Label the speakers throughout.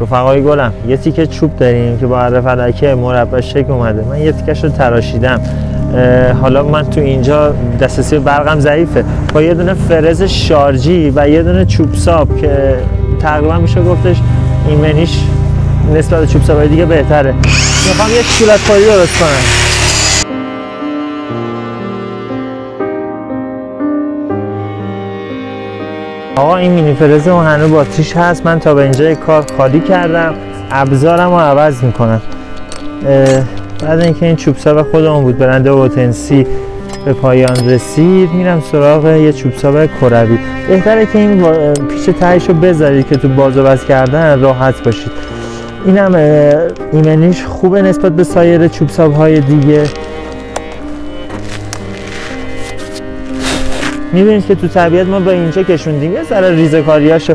Speaker 1: رفقای گلم یه تیکه چوب داریم که با اره فلکه مربع شکل اومده. من یه تیکش رو تراشیدم. حالا من تو اینجا دسترسی برقم ضعیفه، با یه دونه فرز شارژی و یه دونه چوب ساب که تقریبا میشه گفتش ایمنیش نسبت به چوب سابای دیگه بهتره. میخوام یه شکلات خوری درست کنم. آقا این مینی فرز اون هنوز باتریش هست. من تا به اینجای کار خالی کردم، ابزارم رو عوض میکنم. بعد اینکه این چوب ساب خودمون بود برنده اوتنسی به پایان رسید، میرم سراغ یه چوب ساب کروی. بهتره که این پیش تهش رو بذارید که تو باز و بست کردن راحت باشید. اینم ایمنیش خوبه نسبت به سایر چوب ساب های دیگه. میبینید که تو طبیعت ما با اینجا کشوندیم، یه ذره ریزکاریاشو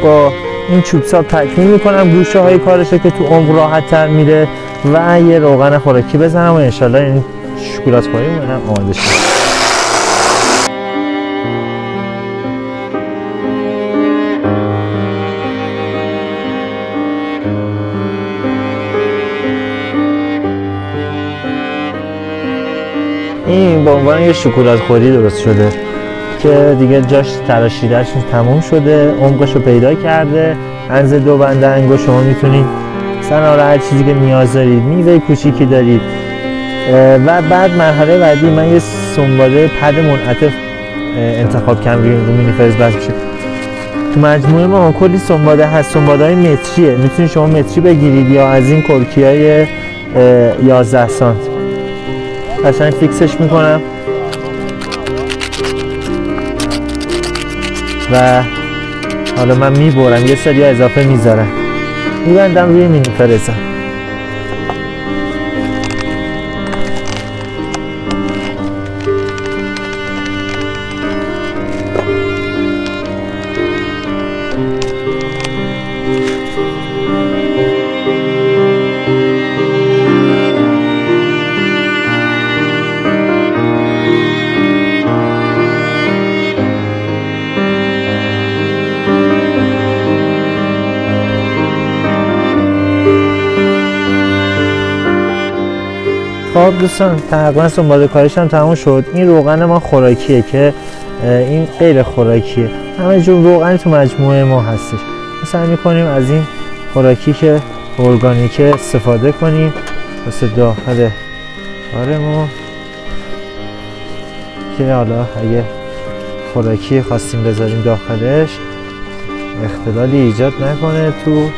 Speaker 1: با این چوب ساب تکمیل میکنم. گوشه های کارشه که تو عمق راحت تر میره و یه روغن خوراکی بزنم و انشالله این شکلات خوری هم آماده شد. این به عنوان یه شکلات خوری درست شده که دیگه جاش تراشیدهش تموم شده، عمقش رو پیدا کرده. از 2 بنده انگشت شما میتونید مثلا هر چیزی که نیاز دارید، میوه کوچیکی دارید. و بعد مرحله بعدی من یه سنباده پد منعطف انتخاب کردم رو مینی فرز بس بشه. تو مجموعه ما کلی سنباده هست، سنباده های متریه، میتونید شما متری بگیرید یا از این کرکی های 11 سانت. قشنگ فیکسش میکنم و حالا من میبرم، یه سری اضافه میذارم، میبندم روی مینی فرزم. خب دوستان، تقریبا سنباده کاریش هم تموم شد. این روغن ما خوراکیه که این غیر خوراکیه. همه جور روغن تو مجموعه ما هستش. ما سعی میکنیم از این خوراکی که ارگانیکه استفاده کنیم واسه داخل کارمون که حالا اگه خوراکی خواستیم بذاریم داخلش اختلالی ایجاد نکنه تو